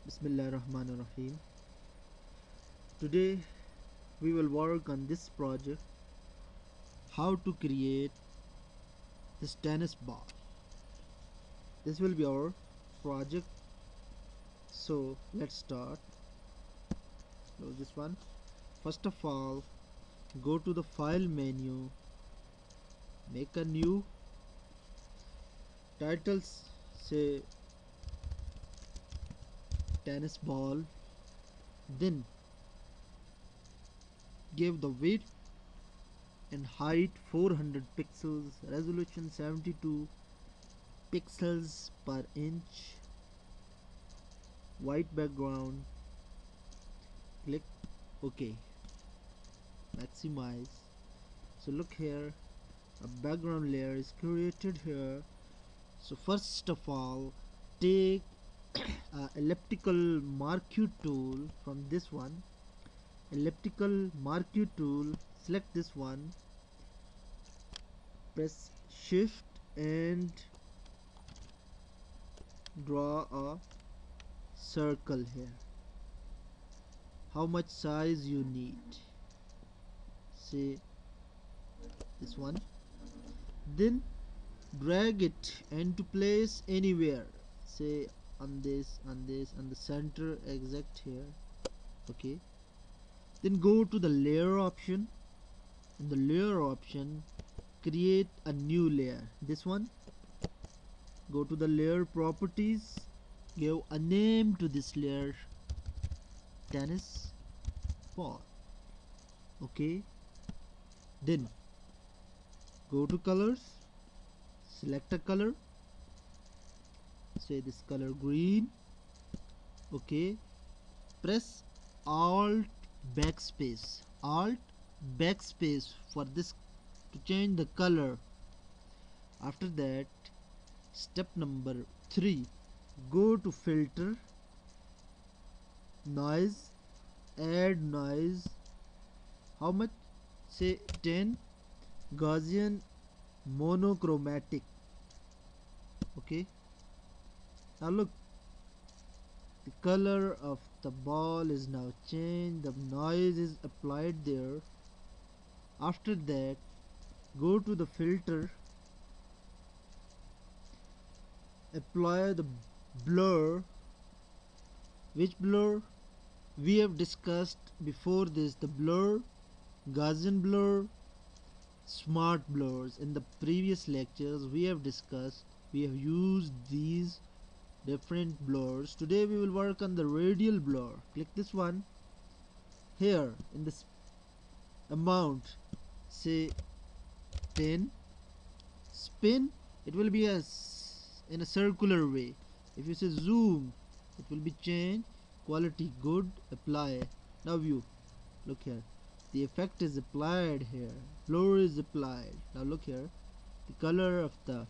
Bismillahirrahmanirrahim. Today we will work on this project, how to create this tennis ball. This will be our project. So let's start. Close this one. First of all, go to the file menu, make a new titles, say tennis ball, then give the width and height 400 pixels, resolution 72 pixels per inch, white background, click OK, maximize. So look here, a background layer is created here. So first of all, take elliptical marquee tool from this one, elliptical marquee tool, select this one, press shift and draw a circle here. How much size you need, say this one, then drag it into place anywhere, say on this, on the center exact here. Okay, then go to the layer option. In the layer option, create a new layer, this one. Go to the layer properties, give a name to this layer, tennis ball. Okay, then go to colors, select a color, say this color green. Okay, press alt backspace for this to change the color. After that, step number 3, go to filter, noise, add noise. How much? Say 10, Gaussian monochromatic. Okay, now look, the color of the ball is now changed, the noise is applied there. After that, go to the filter, apply the blur. Which blur? We have discussed before this, the blur, Gaussian blur, smart blurs. In the previous lectures we have discussed, we have used these different blurs. Today we will work on the radial blur. Click this one. Here in this amount, say 10, spin, it will be in a circular way. If you say zoom, it will be changed, quality good, apply. Now view, look here, the effect is applied here, blur is applied. Now look here, the color of the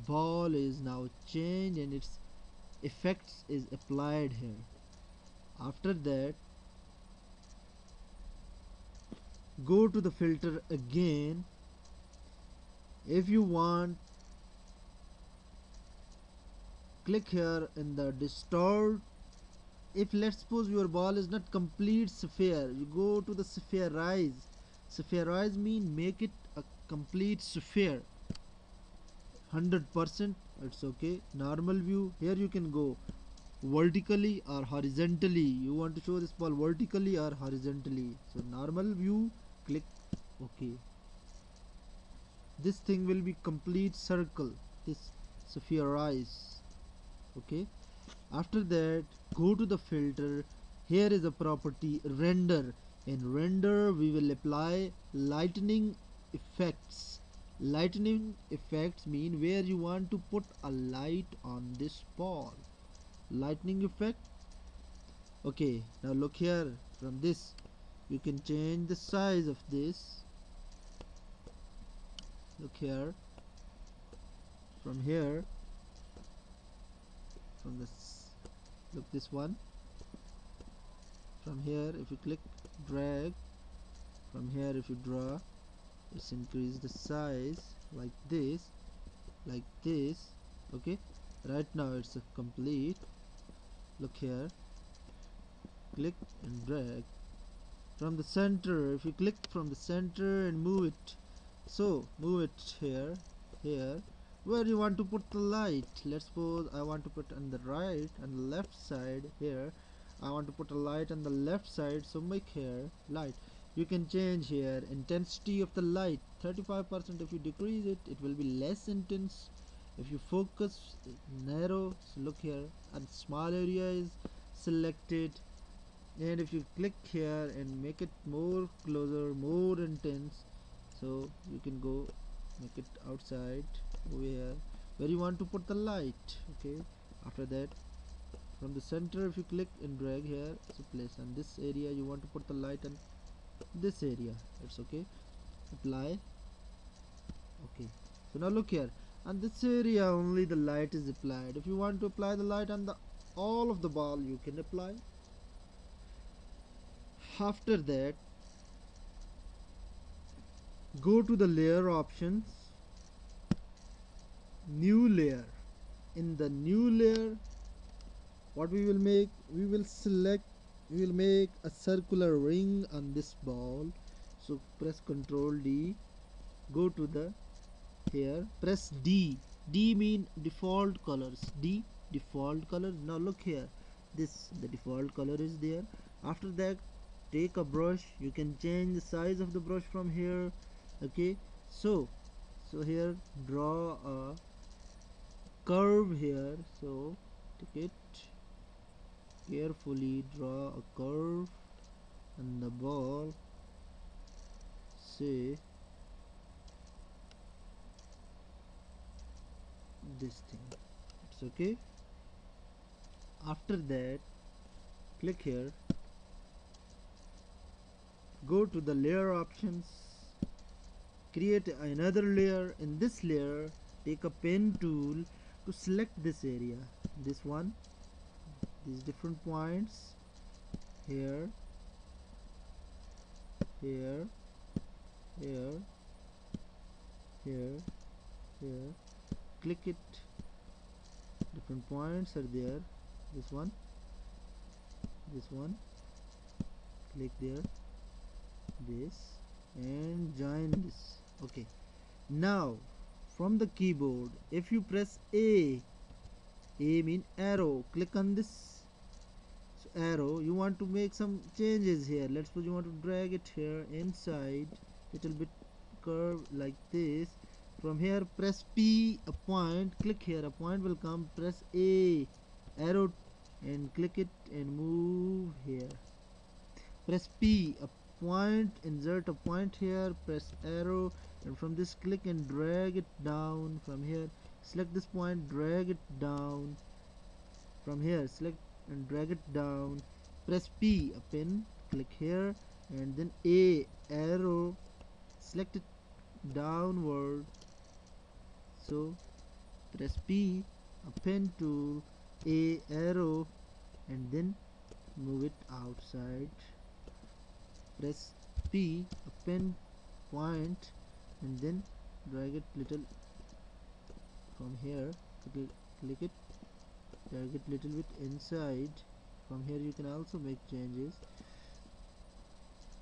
ball is now changed and its effects is applied here. After that, go to the filter again. If you want, click here in the distort. If let's suppose your ball is not complete sphere, you go to the sphereize. Sphereize mean make it a complete sphere, 100%. It's okay. Normal view, here you can go vertically or horizontally. You want to show this ball vertically or horizontally, so normal view, click OK. This thing will be complete circle, this sphereize. Okay, after that, go to the filter. Here is a property render. In render we will apply lightning effects. Lightning effects mean where you want to put a light on this ball, lightning effect. Okay, now look here, from this you can change the size of this. Look here, from here, from this, look this one, from here if you click drag, from here if you draw, it's increase the size like this. Okay, right now it's a complete. Look here, click and drag from the center. If you click from the center and move it, so move it here where you want to put the light. Let's suppose I want to put on the right and the left side. Here I want to put a light on the left side, so make here light. You can change here intensity of the light 35%. If you decrease it, it will be less intense. If you focus narrow, so look here, and small area is selected, and if you click here and make it more closer, more intense, so you can go make it outside over here where you want to put the light. Okay, after that from the center, if you click and drag here, so place on this area you want to put the light on this area. It's okay, apply. Okay, so now look here, on this area only the light is applied. If you want to apply the light on the all of the ball, you can apply. After that, go to the layer options, new layer. In the new layer, what we will make, we will make a circular ring on this ball. So press Ctrl D, go to the here, press D. D mean default colors. D default color. Now look here, this the default color is there. After that, take a brush. You can change the size of the brush from here. Okay, so here draw a curve here. So take it carefully, draw a curve on the ball. Say this thing, it's okay. After that, click here, go to the layer options, create another layer. In this layer, take a pen tool to select this area, this one, these different points here, here, here, here, here. Click it, different points are there. This one, click there, this, and join this. Okay, now from the keyboard, if you press A mean arrow, click on this. So arrow, you want to make some changes here. Let's suppose you want to drag it here inside, little bit curve like this. From here, press P, a point, click here, a point will come, press A, arrow, and click it and move here. Press P, a point, insert a point here, press arrow, and from this click and drag it down. From here, select this point, drag it down. From here, select and drag it down. Press P, a pen, click here, and then A, arrow, select it downward. So press P, a pen tool, A, arrow, and then move it outside. Press P, a pen point, and then drag it little from here, click it, drag it little bit inside. From here you can also make changes.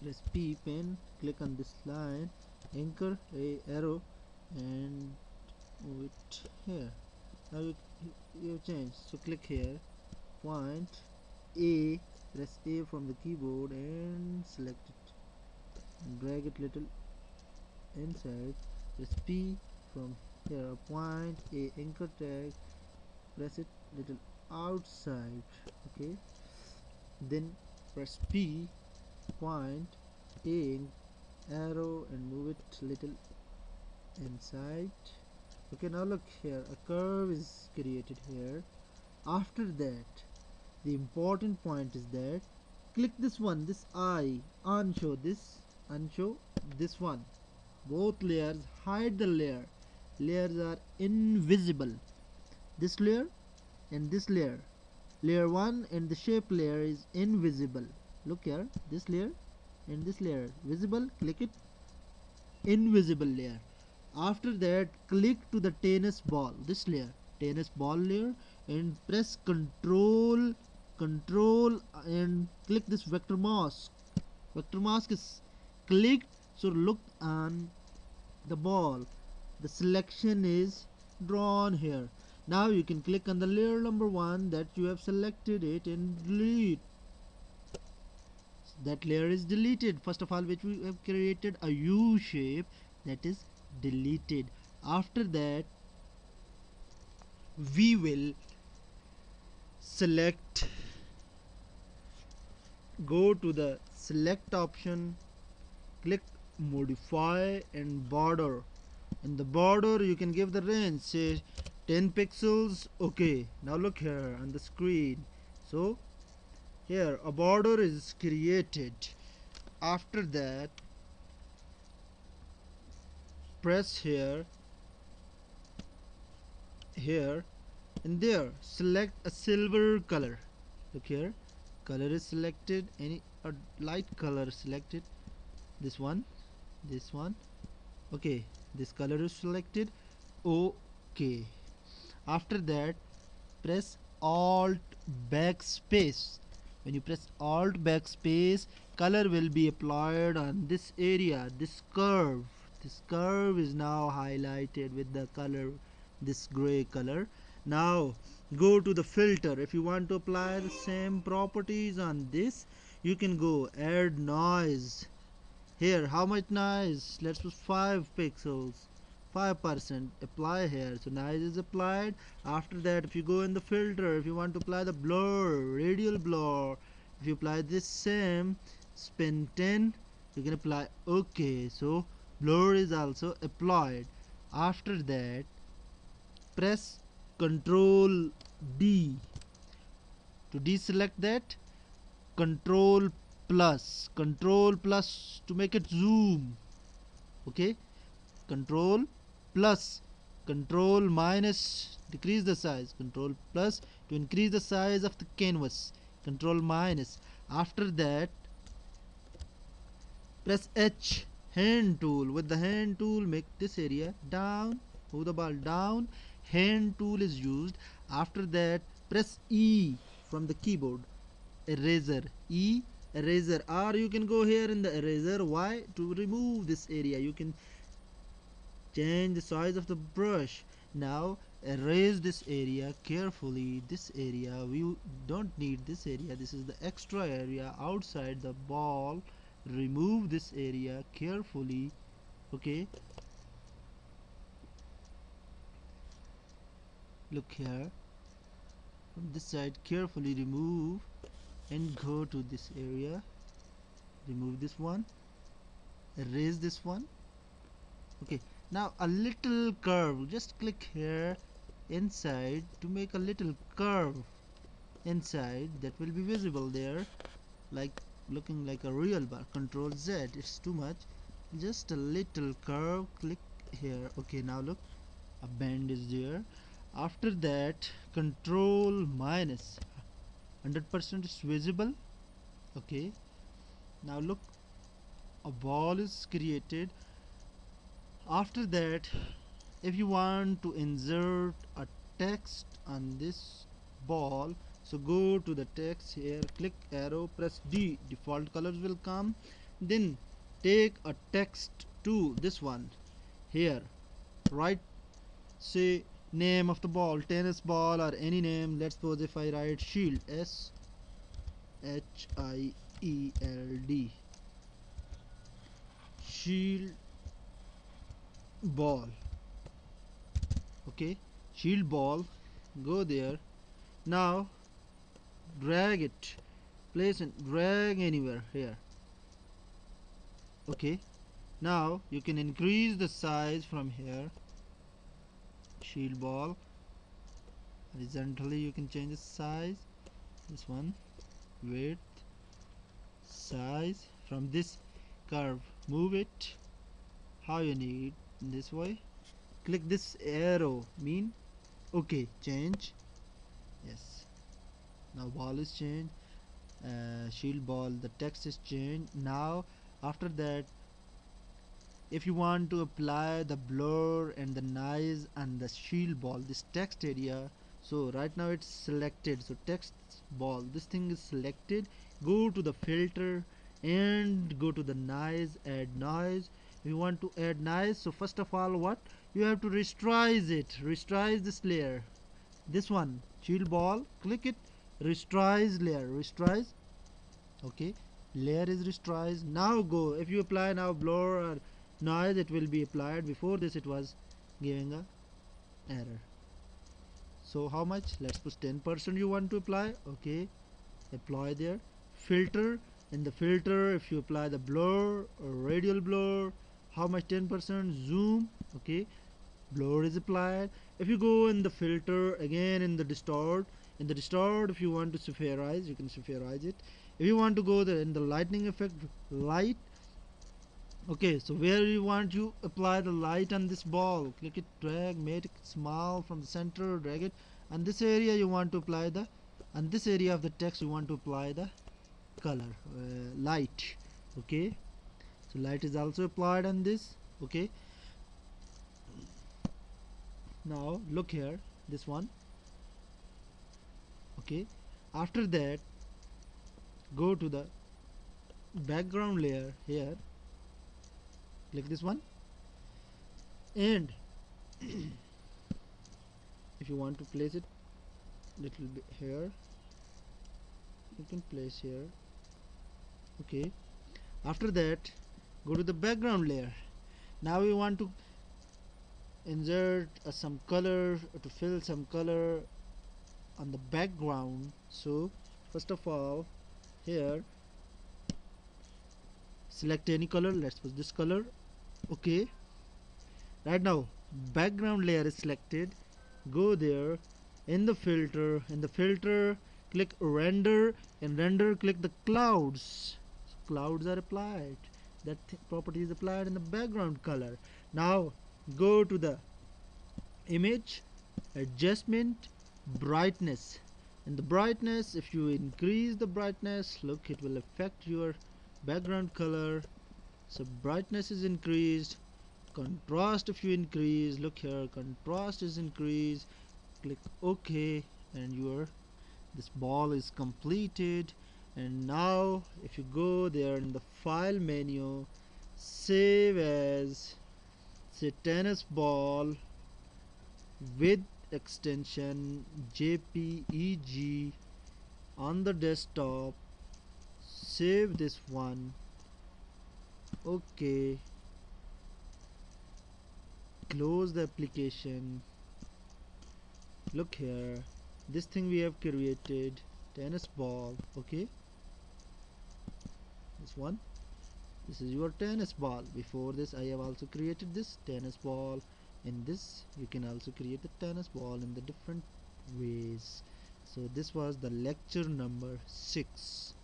Press P, pen, click on this line, anchor, A, arrow, and move it here. Now you have changed, so click here, point A, press A from the keyboard and select it and drag it little inside. Press P from here, point A, anchor tag, press it little outside. Okay, then press P, point A, arrow, and move it little inside. Okay, now look here, a curve is created here. After that, the important point is that click this one, this eye, unshow this one. Both layers, hide the layer. Layers are invisible. This layer and this layer. Layer 1 and the shape layer is invisible. Look here, this layer and this layer visible. Click it, invisible layer. After that, click to the tennis ball, this layer, tennis ball layer, and press Ctrl control and click this vector mask. Vector mask is clicked, so look on the ball. The selection is drawn here. Now you can click on the layer number 1 that you have selected it and delete. That layer is deleted. First of all, which we have created a U shape, that is deleted. After that, we will select, go to the select option, click modify and border. In the border you can give the range, say 10 pixels. Okay, now look here on the screen. So here a border is created. After that, press here, here and there, select a silver color. Look here, color is selected, any a light color selected, this one, this one. Okay, this color is selected. Okay, after that press alt backspace. When you press alt backspace, color will be applied on this area, this curve. This curve is now highlighted with the color, this gray color. Now go to the filter. If you want to apply the same properties on this, you can go add noise. Here, how much noise? Let's put 5 pixels, 5%. Apply here. So noise is applied. After that, if you go in the filter, if you want to apply the blur, radial blur, if you apply this same, spin 10, you can apply OK. So blur is also applied. After that, press Control D to deselect that. Control plus to make it zoom. Okay, control plus, control minus decrease the size, control plus to increase the size of the canvas, control minus. After that, press H, hand tool. With the hand tool, make this area down, move the ball down, hand tool is used. After that, press E from the keyboard, eraser, E, eraser, or you can go here in the eraser. Why? To remove this area. You can change the size of the brush. Now erase this area carefully. This area, we don't need this area. This is the extra area outside the ball. Remove this area carefully. Okay, look here, from this side carefully remove and go to this area, remove this one, erase this one. Okay, now a little curve, just click here inside to make a little curve inside that will be visible there, like looking like a real bar. Control Z, it's too much, just a little curve, click here. Okay, now look, a bend is there. After that, control minus, 100% is visible. Okay, now look, a ball is created. After that, if you want to insert a text on this ball, so go to the text here, click arrow, press D, default colors will come. Then take a text to this one here, write, say name of the ball, tennis ball or any name. Let's suppose if I write shield, SHIELD, shield ball. Okay, shield ball, go there. Now drag it, place and drag anywhere here. Okay, now you can increase the size from here, shield ball, horizontally you can change the size, this one, width, size. From this curve, move it how you need, this way, click this arrow, mean okay, change, yes, now ball is changed, shield ball, the text is changed. Now after that, if you want to apply the blur and the noise and the shield ball, this text area, so right now it's selected, so text ball. This thing is selected. Go to the filter and go to the noise, add noise. If you want to add noise, so first of all what you have to rasterize it, rasterize this layer, this one, shield ball, click it, rasterize layer, rasterize. Okay, layer is rasterized. Now go, if you apply now blur or noise, it will be applied. Before this it was giving a error. So how much? Let's put 10% you want to apply. Okay, apply there. Filter, in the filter if you apply the blur or radial blur, how much? 10%. Zoom, okay, blur is applied. If you go in the filter again, in the distort, if you want to sphereize, you can sphereize it. If you want to go there in the lightning effect, light, okay, so where you want you apply the light on this ball, click it, drag, make it small from the center, drag it, and this area you want to apply the, and this area of the text you want to apply the color, light. Okay, so light is also applied on this. Okay, now look here, this one. Okay, after that go to the background layer here, click this one, and if you want to place it little bit here, you can place here. Okay, after that go to the background layer. Now we want to insert some color, to fill some color on the background. So first of all here select any color, let's put this color. Okay, right now background layer is selected. Go there in the filter, click render, and render click the clouds. Clouds are applied, that property is applied in the background color. Now go to the image, adjustment, brightness. In the brightness, if you increase the brightness, look, it will affect your background color. So brightness is increased. Contrast, if you increase, look here, contrast is increased. Click OK, and your this ball is completed. And now if you go there in the file menu, save as, say, tennis ball with extension JPEG on the desktop, save this one. Okay, close the application. Look here, this thing we have created, tennis ball. Okay, this one, this is your tennis ball. Before this I have also created this tennis ball. In this you can also create the tennis ball in the different ways. So this was the lecture number 6.